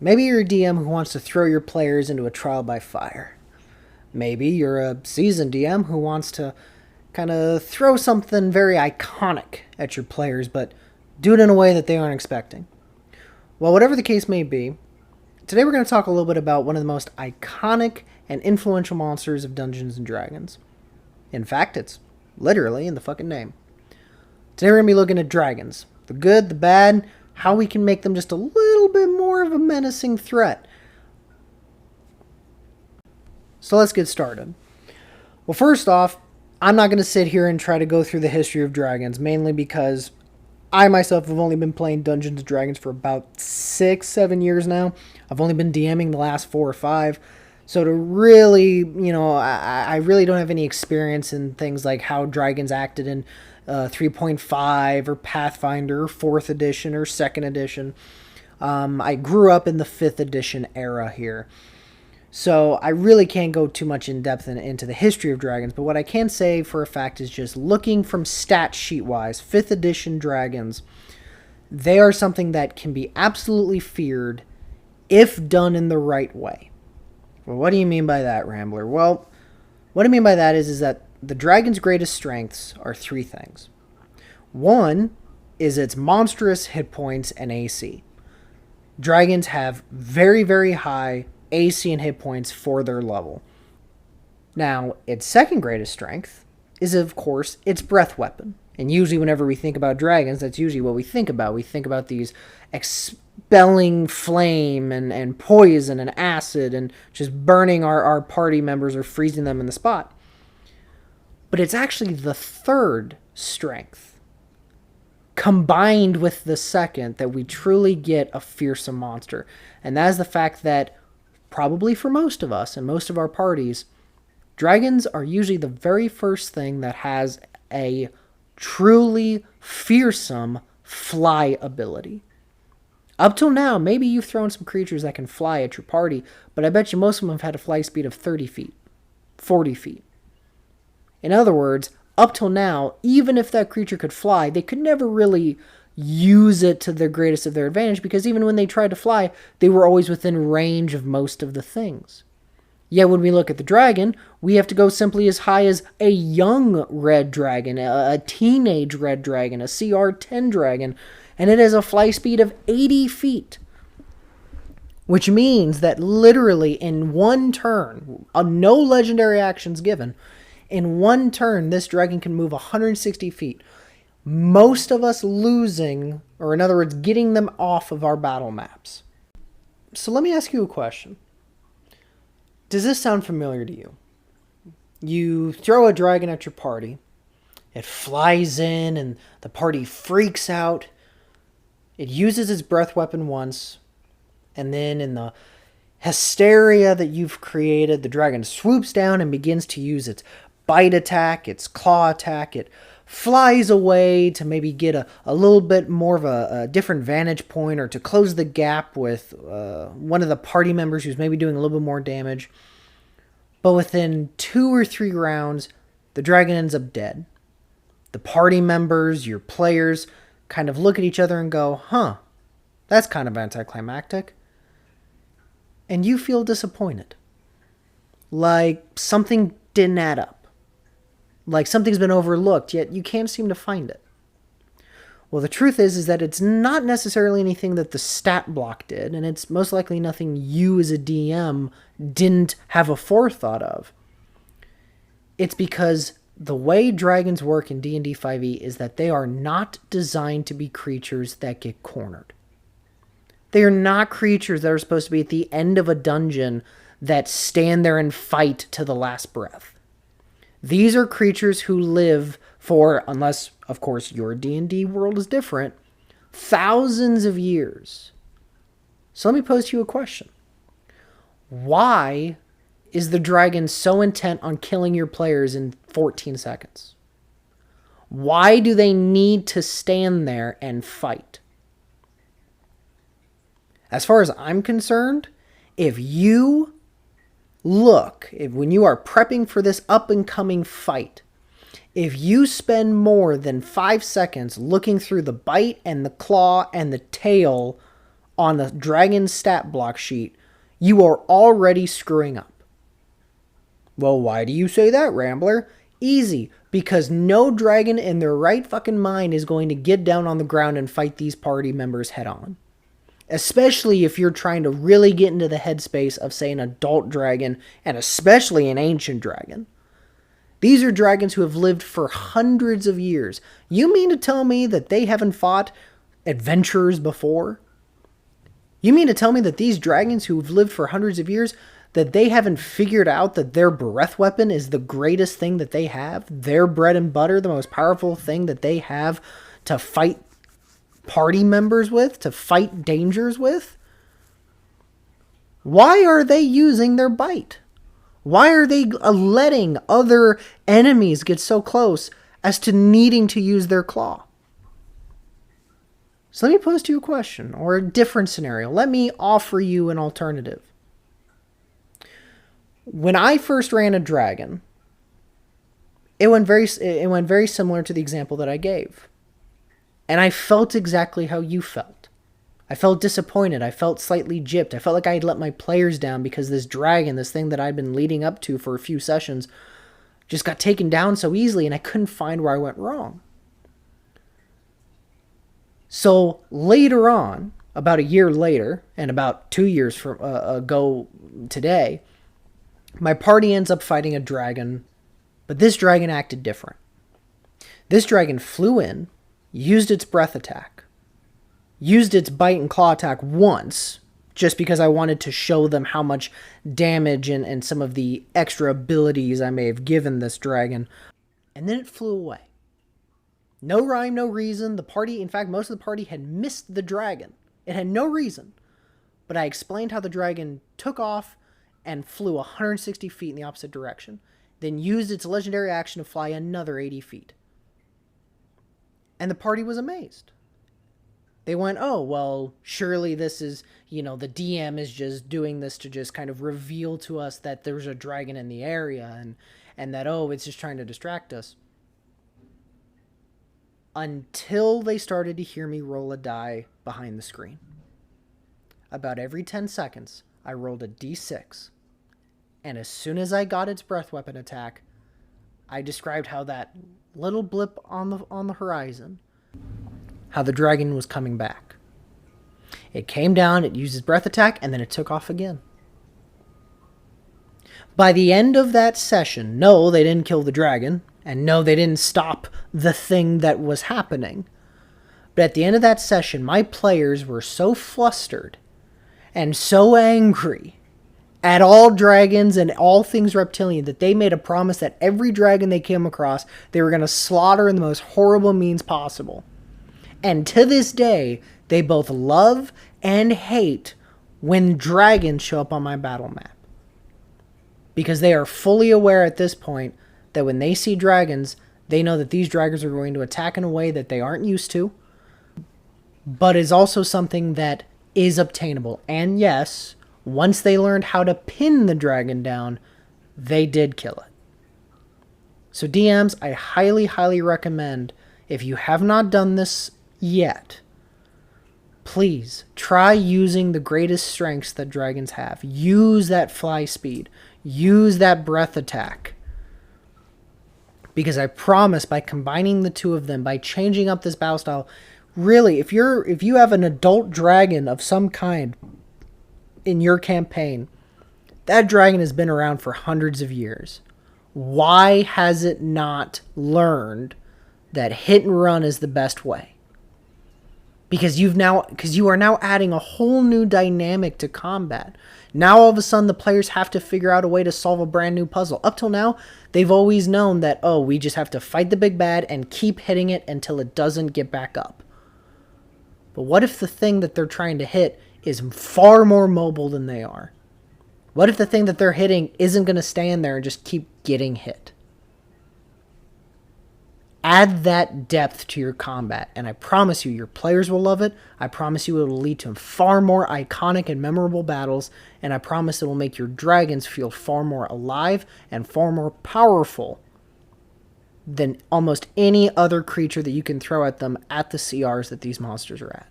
Maybe you're a DM who wants to throw your players into a trial by fire. Maybe you're a seasoned DM who wants to kind of throw something very iconic at your players, but do it in a way that they aren't expecting. Well, whatever the case may be, today we're going to talk a little bit about one of the most iconic and influential monsters of Dungeons and Dragons. In fact, it's literally in the fucking name. Today we're going to be looking at dragons. The good, the bad, how we can make them just a little bit more of a menacing threat. So let's get started. Well, first off, I'm not going to sit here and try to go through the history of dragons, mainly because I myself have only been playing Dungeons & Dragons for about 6-7 years now. I've only been DMing the last 4 or 5. So to really, I really don't have any experience in things like how dragons acted in 3.5 or Pathfinder or 4th edition or 2nd edition. I grew up in the 5th edition era here. So I really can't go too much in depth into the history of dragons, but what I can say for a fact is just looking from stat sheet wise, 5th edition dragons, they are something that can be absolutely feared if done in the right way. Well, what do you mean by that, Rambler? Well, what I mean by that is that the dragon's greatest strengths are 3 things. One is its monstrous hit points and AC. Dragons have very, very high AC and hit points for their level. Now, its second greatest strength is, of course, its breath weapon. And usually whenever we think about dragons, that's usually what we think about. We think about these expelling flame and poison and acid and just burning our party members or freezing them in the spot. But it's actually the third strength, combined with the second, that we truly get a fearsome monster. And that is the fact that probably for most of us and most of our parties, dragons are usually the very first thing that has a truly fearsome fly ability. Up till now, maybe you've thrown some creatures that can fly at your party, but I bet you most of them have had a fly speed of 30 feet, 40 feet. In other words, up till now, even if that creature could fly, they could never really use it to the greatest of their advantage, because even when they tried to fly, they were always within range of most of the things. Yet when we look at the dragon, we have to go simply as high as a young red dragon, a teenage red dragon, a CR10 dragon, and it has a fly speed of 80 feet. Which means that literally in one turn, no legendary actions given, in one turn this dragon can move 160 feet. Most of us losing, or in other words, getting them off of our battle maps. So let me ask you a question. Does this sound familiar to you? You throw a dragon at your party. It flies in and the party freaks out. It uses its breath weapon once. And then in the hysteria that you've created, the dragon swoops down and begins to use its bite attack, its claw attack. It flies away to maybe get a little bit more of a different vantage point, or to close the gap with one of the party members who's maybe doing a little bit more damage. But within 2 or 3 rounds, the dragon ends up dead. The party members, your players, kind of look at each other and go, that's kind of anticlimactic. And you feel disappointed. Like something didn't add up. Like something's been overlooked, yet you can't seem to find it. Well, the truth is that it's not necessarily anything that the stat block did, and it's most likely nothing you as a DM didn't have a forethought of. It's because the way dragons work in D&D 5e is that they are not designed to be creatures that get cornered. They are not creatures that are supposed to be at the end of a dungeon that stand there and fight to the last breath. These are creatures who live for, unless, of course, your D&D world is different, thousands of years. So let me pose to you a question. Why is the dragon so intent on killing your players in 14 seconds? Why do they need to stand there and fight? As far as I'm concerned, if you when you are prepping for this up-and-coming fight, if you spend more than 5 seconds looking through the bite and the claw and the tail on the dragon stat block sheet, you are already screwing up. Well, why do you say that, Rambler? Easy, because no dragon in their right fucking mind is going to get down on the ground and fight these party members head on. Especially if you're trying to really get into the headspace of, say, an adult dragon, and especially an ancient dragon. These are dragons who have lived for hundreds of years. You mean to tell me that they haven't fought adventurers before? You mean to tell me that these dragons who have lived for hundreds of years, that they haven't figured out that their breath weapon is the greatest thing that they have? Their bread and butter, the most powerful thing that they have to fight party members with, to fight dangers with? Why are they using their bite? Why are they letting other enemies get so close as to needing to use their claw? So let me pose to you a question, or a different scenario. Let me offer you an alternative. When I first ran a dragon, it went very similar to the example that I gave. And I felt exactly how you felt. I felt disappointed. I felt slightly gypped. I felt like I had let my players down because this dragon, this thing that I'd been leading up to for a few sessions, just got taken down so easily, and I couldn't find where I went wrong. So later on, about a year later, and about 2 years ago today, my party ends up fighting a dragon, but this dragon acted different. This dragon flew in, used its breath attack, used its bite and claw attack once, just because I wanted to show them how much damage and some of the extra abilities I may have given this dragon, and then it flew away. No rhyme, no reason. The party, in fact, most of the party had missed the dragon. It had no reason. But I explained how the dragon took off and flew 160 feet in the opposite direction, then used its legendary action to fly another 80 feet. And the party was amazed. They went, oh, well, surely this is, the DM is just doing this to just kind of reveal to us that there's a dragon in the area and that, oh, it's just trying to distract us. Until they started to hear me roll a die behind the screen. About every 10 seconds, I rolled a d6. And as soon as I got its breath weapon attack, I described how that little blip on the horizon, how the dragon was coming back. It came down, it used its breath attack, and then it took off again. By the end of that session, no, they didn't kill the dragon, and no, they didn't stop the thing that was happening. But at the end of that session, my players were so flustered and so angry at all dragons and all things reptilian that they made a promise that every dragon they came across, they were going to slaughter in the most horrible means possible. And to this day, they both love and hate when dragons show up on my battle map. Because they are fully aware at this point that when they see dragons, they know that these dragons are going to attack in a way that they aren't used to, but is also something that is obtainable. And yes, once they learned how to pin the dragon down, they did kill it. So DMs, I highly, highly recommend, if you have not done this yet, please try using the greatest strengths that dragons have. Use that fly speed. Use that breath attack. Because I promise, by combining the two of them, by changing up this battle style, really, if you have an adult dragon of some kind in your campaign, that dragon has been around for hundreds of years. Why has it not learned that hit and run is the best way? Because you are now adding a whole new dynamic to combat. Now all of a sudden the players have to figure out a way to solve a brand new puzzle. Up till now, they've always known that, oh, we just have to fight the big bad and keep hitting it until it doesn't get back up. But what if the thing that they're trying to hit is far more mobile than they are? What if the thing that they're hitting isn't going to stand there and just keep getting hit? Add that depth to your combat, and I promise you, your players will love it. I promise you it will lead to far more iconic and memorable battles, and I promise it will make your dragons feel far more alive and far more powerful than almost any other creature that you can throw at them at the CRs that these monsters are at.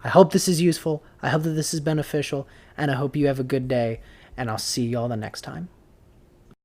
I hope this is useful. I hope that this is beneficial. And I hope you have a good day. And I'll see y'all the next time.